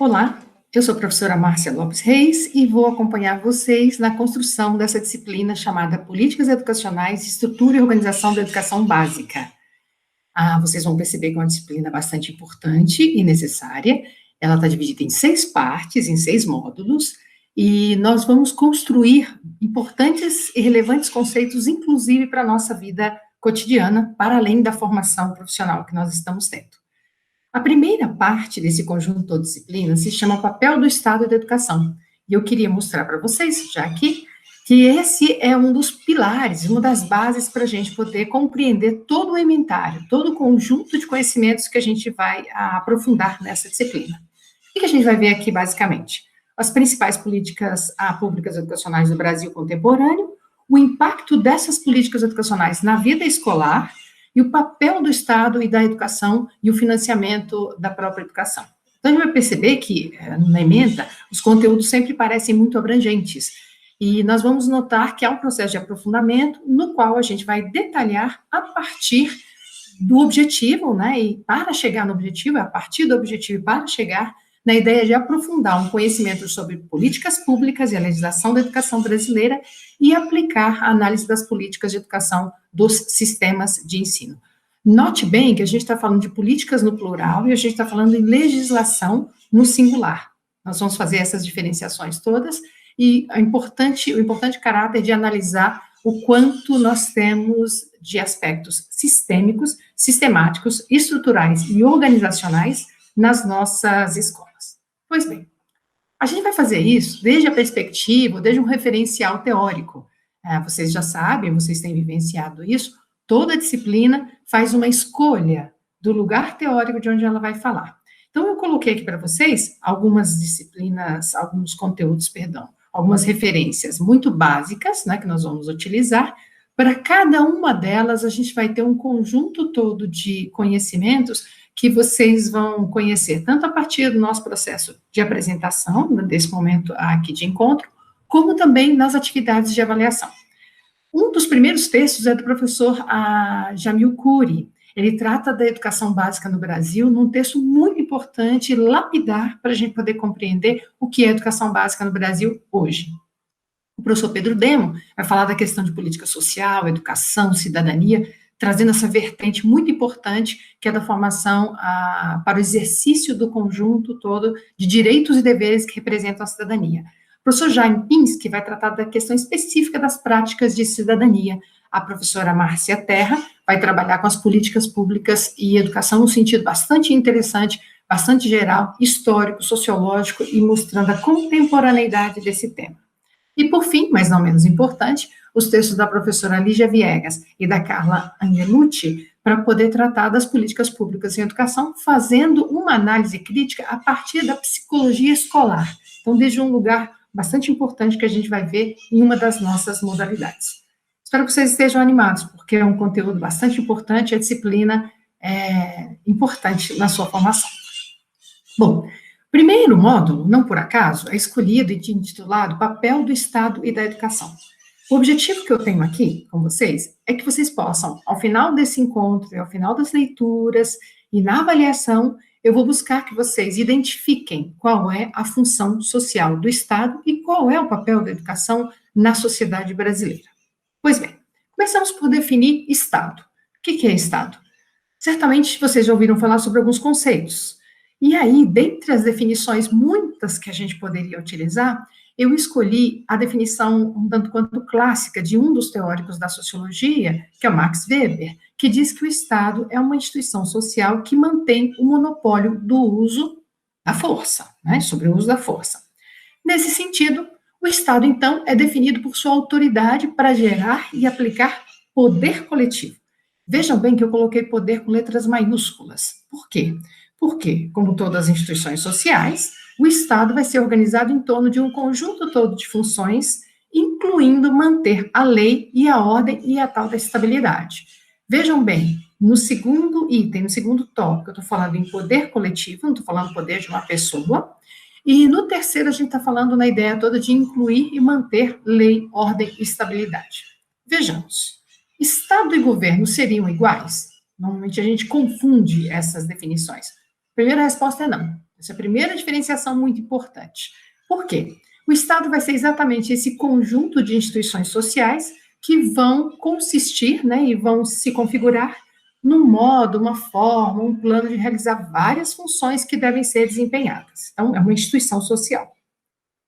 Olá, eu sou a professora Márcia Lopes Reis e vou acompanhar vocês na construção dessa disciplina chamada Políticas Educacionais, Estrutura e Organização da Educação Básica. Vocês vão perceber que é uma disciplina bastante importante e necessária. Ela está dividida em 6 partes, em 6 módulos, e nós vamos construir importantes e relevantes conceitos, inclusive para a nossa vida cotidiana, para além da formação profissional que nós estamos tendo. A primeira parte desse conjunto de disciplinas se chama Papel do Estado e da Educação. E eu queria mostrar para vocês, já aqui, que esse é um dos pilares, uma das bases para a gente poder compreender todo o inventário, todo o conjunto de conhecimentos que a gente vai aprofundar nessa disciplina. O que a gente vai ver aqui, basicamente? As principais políticas públicas educacionais do Brasil contemporâneo, o impacto dessas políticas educacionais na vida escolar, e o papel do Estado e da educação e o financiamento da própria educação. Então, a gente vai perceber que, na ementa, os conteúdos sempre parecem muito abrangentes, e nós vamos notar que há um processo de aprofundamento no qual a gente vai detalhar a partir do objetivo, né, e para chegar no objetivo, a partir do objetivo para chegar na ideia de aprofundar um conhecimento sobre políticas públicas e a legislação da educação brasileira e aplicar a análise das políticas de educação dos sistemas de ensino. Note bem que a gente está falando de políticas no plural e a gente está falando em legislação no singular. Nós vamos fazer essas diferenciações todas e o importante caráter de analisar o quanto nós temos de aspectos sistêmicos, sistemáticos, estruturais e organizacionais nas nossas escolas. Pois bem, a gente vai fazer isso desde a perspectiva, desde um referencial teórico. Vocês já sabem, vocês têm vivenciado isso, toda disciplina faz uma escolha do lugar teórico de onde ela vai falar. Então, eu coloquei aqui para vocês algumas disciplinas, alguns conteúdos, algumas referências muito básicas, né, que nós vamos utilizar. Para cada uma delas, a gente vai ter um conjunto todo de conhecimentos que vocês vão conhecer, tanto a partir do nosso processo de apresentação, desse momento aqui de encontro, como também nas atividades de avaliação. Um dos primeiros textos é do professor Jamil Coury. Ele trata da educação básica no Brasil num texto muito importante, lapidar, para a gente poder compreender o que é a educação básica no Brasil hoje. O professor Pedro Demo vai falar da questão de política social, educação, cidadania, trazendo essa vertente muito importante, que é da formação para o exercício do conjunto todo de direitos e deveres que representam a cidadania. O professor Jaime Pinsky vai tratar da questão específica das práticas de cidadania. A professora Márcia Terra vai trabalhar com as políticas públicas e educação num sentido bastante interessante, bastante geral, histórico, sociológico e mostrando a contemporaneidade desse tema. E, por fim, mas não menos importante, os textos da professora Lígia Viegas e da Carla Angelucci, para poder tratar das políticas públicas em educação, fazendo uma análise crítica a partir da psicologia escolar. Então, desde um lugar bastante importante que a gente vai ver em uma das nossas modalidades. Espero que vocês estejam animados, porque é um conteúdo bastante importante, a disciplina é importante na sua formação. Bom, primeiro módulo, não por acaso, é escolhido e intitulado Papel do Estado e da Educação. O objetivo que eu tenho aqui com vocês é que vocês possam, ao final desse encontro, ao final das leituras e na avaliação, eu vou buscar que vocês identifiquem qual é a função social do Estado e qual é o papel da educação na sociedade brasileira. Pois bem, começamos por definir Estado. O que é Estado? Certamente vocês já ouviram falar sobre alguns conceitos. E aí, dentre as definições muitas que a gente poderia utilizar, eu escolhi a definição um tanto quanto clássica de um dos teóricos da sociologia, que é o Max Weber, que diz que o Estado é uma instituição social que mantém o monopólio do uso da força, né, sobre o uso da força. Nesse sentido, o Estado, então, é definido por sua autoridade para gerar e aplicar poder coletivo. Vejam bem que eu coloquei poder com letras maiúsculas. Por quê? Porque, como todas as instituições sociais, o Estado vai ser organizado em torno de um conjunto todo de funções, incluindo manter a lei e a ordem e a tal da estabilidade. Vejam bem, no segundo item, no segundo tópico, eu estou falando em poder coletivo, não estou falando poder de uma pessoa, e no terceiro a gente está falando na ideia toda de incluir e manter lei, ordem e estabilidade. Vejamos, Estado e governo seriam iguais? Normalmente a gente confunde essas definições. A primeira resposta é não. Essa é a primeira diferenciação muito importante. Por quê? O Estado vai ser exatamente esse conjunto de instituições sociais que vão consistir, né, e vão se configurar num modo, uma forma, um plano de realizar várias funções que devem ser desempenhadas. Então, é uma instituição social.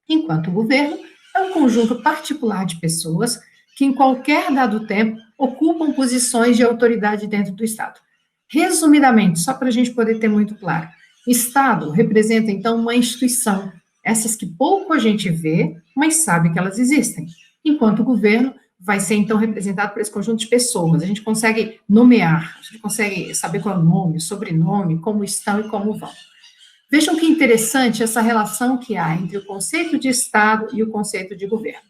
Enquanto o governo é um conjunto particular de pessoas que, em qualquer dado tempo, ocupam posições de autoridade dentro do Estado. Resumidamente, só para a gente poder ter muito claro, Estado representa, então, uma instituição, essas que pouco a gente vê, mas sabe que elas existem, enquanto o governo vai ser, então, representado por esse conjunto de pessoas. A gente consegue nomear, a gente consegue saber qual é o nome, o sobrenome, como estão e como vão. Vejam que interessante essa relação que há entre o conceito de Estado e o conceito de governo.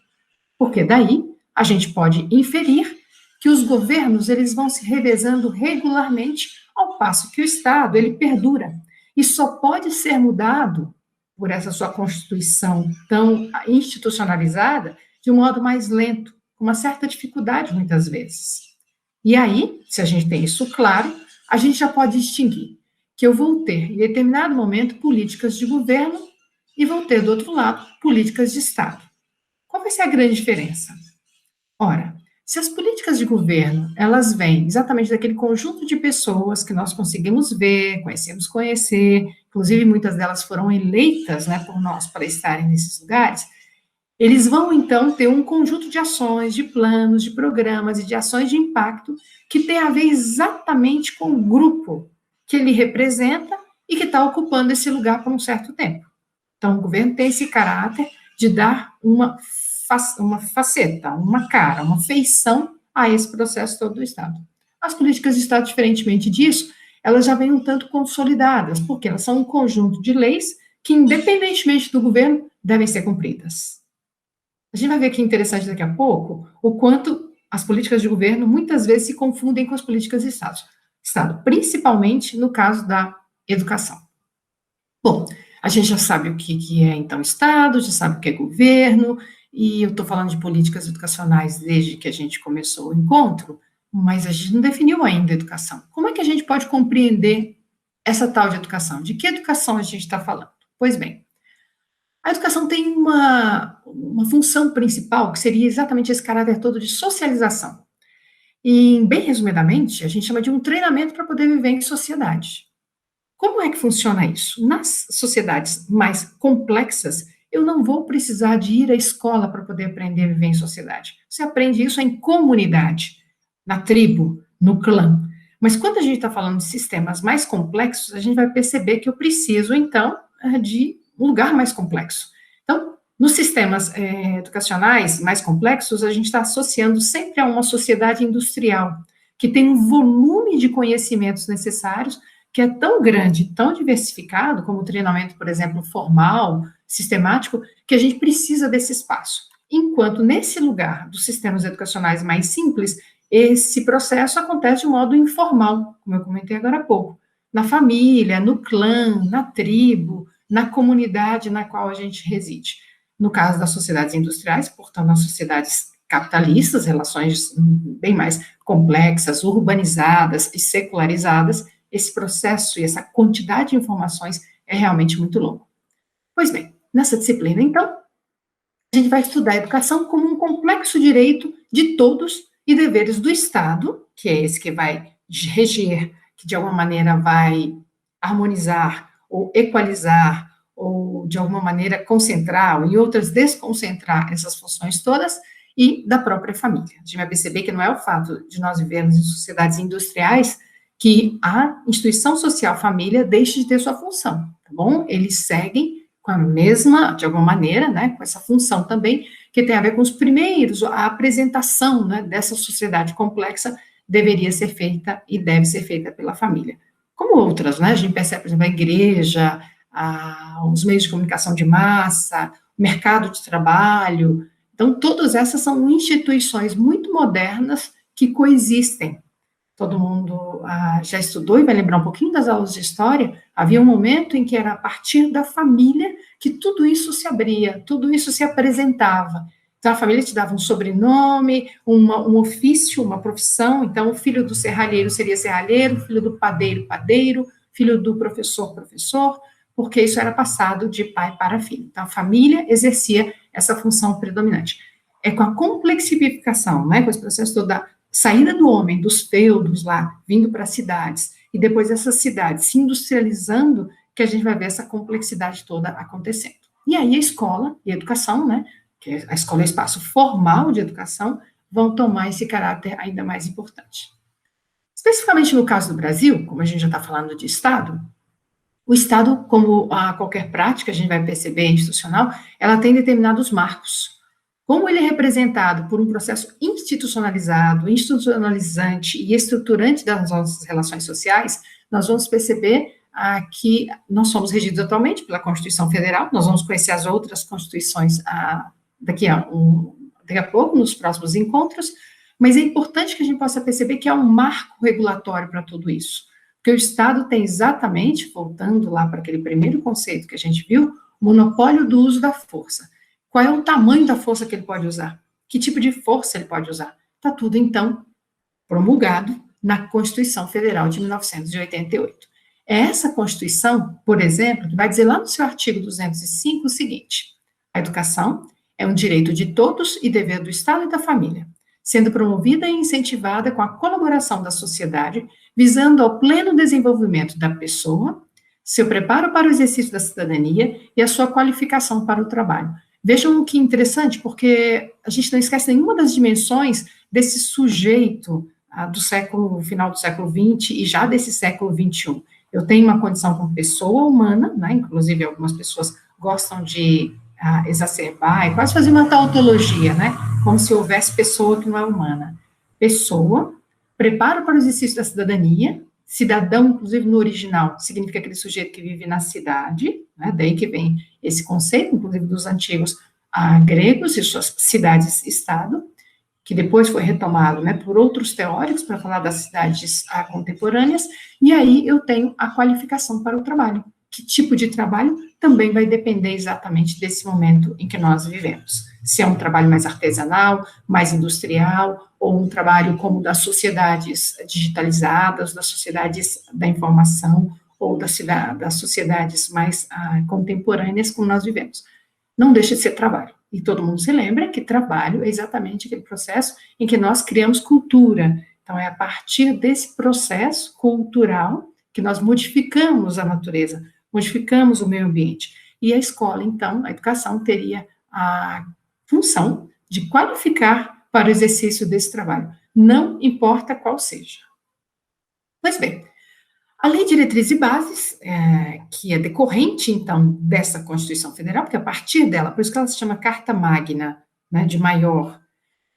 Porque daí a gente pode inferir que os governos eles vão se revezando regularmente, ao passo que o Estado ele perdura e só pode ser mudado por essa sua constituição tão institucionalizada de um modo mais lento, com uma certa dificuldade muitas vezes. E aí, se a gente tem isso claro, a gente já pode distinguir que eu vou ter, em determinado momento, políticas de governo e vou ter, do outro lado, políticas de Estado. Qual vai ser a grande diferença? Ora, se as políticas de governo, elas vêm exatamente daquele conjunto de pessoas que nós conseguimos ver, conhecer, inclusive muitas delas foram eleitas, né, por nós para estarem nesses lugares, eles vão, então, ter um conjunto de ações, de planos, de programas e de ações de impacto que tem a ver exatamente com o grupo que ele representa e que está ocupando esse lugar por um certo tempo. Então, o governo tem esse caráter de dar uma faceta, uma cara, uma feição a esse processo todo do Estado. As políticas de Estado, diferentemente disso, elas já vêm um tanto consolidadas, porque elas são um conjunto de leis que, independentemente do governo, devem ser cumpridas. A gente vai ver que é interessante daqui a pouco o quanto as políticas de governo muitas vezes se confundem com as políticas de Estado, principalmente no caso da educação. Bom, a gente já sabe o que é, então, Estado, já sabe o que é governo, e eu estou falando de políticas educacionais desde que a gente começou o encontro, mas a gente não definiu ainda a educação. Como é que a gente pode compreender essa tal de educação? De que educação a gente está falando? Pois bem, a educação tem uma função principal, que seria exatamente esse caráter todo de socialização. E, bem resumidamente, a gente chama de um treinamento para poder viver em sociedade. Como é que funciona isso? Nas sociedades mais complexas, eu não vou precisar de ir à escola para poder aprender a viver em sociedade. Você aprende isso em comunidade, na tribo, no clã. Mas quando a gente está falando de sistemas mais complexos, a gente vai perceber que eu preciso, então, de um lugar mais complexo. Então, nos sistemas educacionais mais complexos, a gente está associando sempre a uma sociedade industrial, que tem um volume de conhecimentos necessários que é tão grande, tão diversificado, como o treinamento, por exemplo, formal, sistemático, que a gente precisa desse espaço. Enquanto nesse lugar dos sistemas educacionais mais simples, esse processo acontece de modo informal, como eu comentei agora há pouco, na família, no clã, na tribo, na comunidade na qual a gente reside. No caso das sociedades industriais, portanto, nas sociedades capitalistas, relações bem mais complexas, urbanizadas e secularizadas, esse processo e essa quantidade de informações é realmente muito longo. Pois bem, nessa disciplina, então, a gente vai estudar a educação como um complexo direito de todos e deveres do Estado, que é esse que vai reger, que de alguma maneira vai harmonizar ou equalizar, ou de alguma maneira concentrar, ou em outras desconcentrar essas funções todas, e da própria família. A gente vai perceber que não é o fato de nós vivermos em sociedades industriais que a instituição social família deixe de ter sua função, tá bom? Eles seguem com a mesma, de alguma maneira, né, com essa função também, que tem a ver com os primeiros, a apresentação, né, dessa sociedade complexa deveria ser feita e deve ser feita pela família. Como outras, né, a gente percebe, por exemplo, a igreja, os meios de comunicação de massa, o mercado de trabalho, então todas essas são instituições muito modernas que coexistem. Todo mundo já estudou e vai lembrar um pouquinho das aulas de história, havia um momento em que era a partir da família que tudo isso se abria, tudo isso se apresentava. Então, a família te dava um sobrenome, um ofício, uma profissão. Então, o filho do serralheiro seria serralheiro, filho do padeiro, padeiro, filho do professor, professor. porque isso era passado de pai para filho. Então, a família exercia essa função predominante. É com a complexificação, né, com esse processo todo da saída do homem, dos feudos lá, vindo para as cidades, e depois essas cidades se industrializando, que a gente vai ver essa complexidade toda acontecendo. E aí a escola e a educação, né, que a escola é o espaço formal de educação, vão tomar esse caráter ainda mais importante. Especificamente no caso do Brasil, como a gente já está falando de Estado, o Estado, como a qualquer prática, a gente vai perceber institucional, ela tem determinados marcos. Como ele é representado por um processo institucionalizado, institucionalizante e estruturante das nossas relações sociais, nós vamos perceber que nós somos regidos atualmente pela Constituição Federal, nós vamos conhecer as outras constituições daqui a pouco, nos próximos encontros, mas é importante que a gente possa perceber que há um marco regulatório para tudo isso, porque o Estado tem exatamente, voltando lá para aquele primeiro conceito que a gente viu, o monopólio do uso da força. Qual é o tamanho da força que ele pode usar? Que tipo de força ele pode usar? Está tudo, então, promulgado na Constituição Federal de 1988. É essa Constituição, por exemplo, que vai dizer lá no seu artigo 205 o seguinte: a educação é um direito de todos e dever do Estado e da família, sendo promovida e incentivada com a colaboração da sociedade, visando ao pleno desenvolvimento da pessoa, seu preparo para o exercício da cidadania e a sua qualificação para o trabalho. Vejam que interessante, porque a gente não esquece nenhuma das dimensões desse sujeito do final do século XX e já desse século XXI. Eu tenho uma condição como pessoa humana, né, inclusive algumas pessoas gostam de exacerbar e quase fazer uma tautologia, né, como se houvesse pessoa que não é humana. Pessoa, preparo para o exercício da cidadania, cidadão, inclusive no original, significa aquele sujeito que vive na cidade, né, daí que vem esse conceito, inclusive dos antigos gregos e suas cidades-estado, que depois foi retomado, né, por outros teóricos para falar das cidades contemporâneas, e aí eu tenho a qualificação para o trabalho. Que tipo de trabalho também vai depender exatamente desse momento em que nós vivemos. Se é um trabalho mais artesanal, mais industrial, ou um trabalho como das sociedades digitalizadas, das sociedades da informação, ou das sociedades mais contemporâneas como nós vivemos. Não deixa de ser trabalho. E todo mundo se lembra que trabalho é exatamente aquele processo em que nós criamos cultura. Então, é a partir desse processo cultural que nós modificamos a natureza, modificamos o meio ambiente. E a escola, então, a educação teria a função de qualificar para o exercício desse trabalho, não importa qual seja. Pois bem, a Lei de Diretrizes e Bases, que é decorrente, então, dessa Constituição Federal, porque a partir dela, por isso que ela se chama Carta Magna, né, de maior,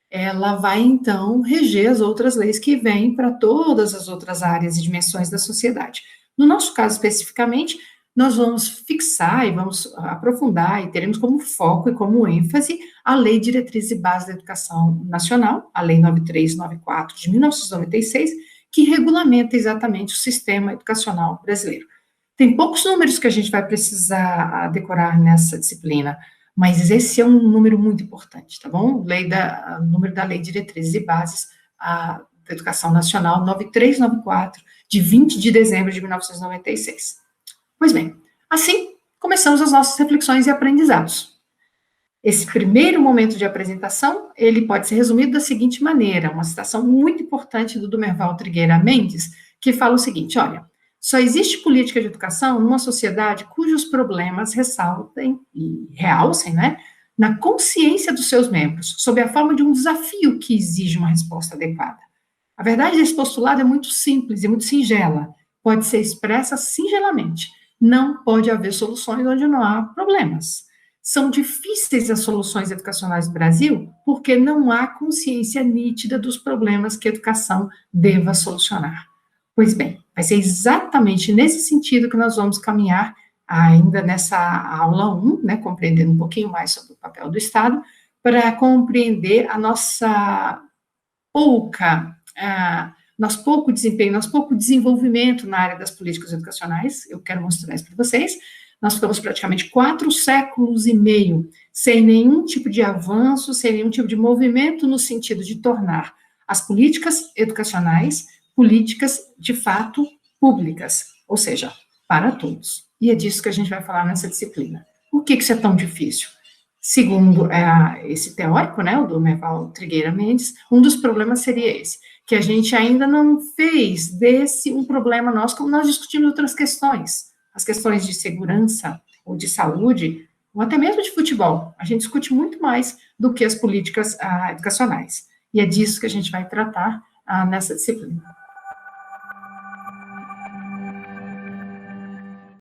ela vai, então, reger as outras leis que vêm para todas as outras áreas e dimensões da sociedade. No nosso caso, especificamente, nós vamos fixar e vamos aprofundar e teremos como foco e como ênfase a Lei de Diretrizes e Bases da Educação Nacional, a Lei 9394 de 1996, que regulamenta exatamente o sistema educacional brasileiro. Tem poucos números que a gente vai precisar decorar nessa disciplina, mas esse é um número muito importante, tá bom? Número da Lei de Diretrizes e Bases da Educação Nacional, 9394, de 20 de dezembro de 1996. Pois bem, assim começamos as nossas reflexões e aprendizados. Esse primeiro momento de apresentação, ele pode ser resumido da seguinte maneira, uma citação muito importante do Dumerval Trigueira Mendes, que fala o seguinte: olha, só existe política de educação numa sociedade cujos problemas ressaltem e realcem, né, na consciência dos seus membros, sob a forma de um desafio que exige uma resposta adequada. A verdade desse postulado é muito simples e muito singela, pode ser expressa singelamente. Não pode haver soluções onde não há problemas. São difíceis as soluções educacionais do Brasil porque não há consciência nítida dos problemas que a educação deva solucionar. Pois bem, vai ser exatamente nesse sentido que nós vamos caminhar ainda nessa aula 1, né, compreendendo um pouquinho mais sobre o papel do Estado, para compreender a nosso pouco desempenho, nosso pouco desenvolvimento na área das políticas educacionais. Eu quero mostrar isso para vocês. Nós ficamos praticamente 4 séculos e meio sem nenhum tipo de avanço, sem nenhum tipo de movimento no sentido de tornar as políticas educacionais políticas de fato públicas, ou seja, para todos. E é disso que a gente vai falar nessa disciplina. Por que isso é tão difícil? Segundo esse teórico, né, o do Merval Trigueira Mendes, um dos problemas seria esse, que a gente ainda não fez desse um problema nosso, como nós discutimos outras questões, as questões de segurança ou de saúde, ou até mesmo de futebol. A gente discute muito mais do que as políticas educacionais. E é disso que a gente vai tratar nessa disciplina.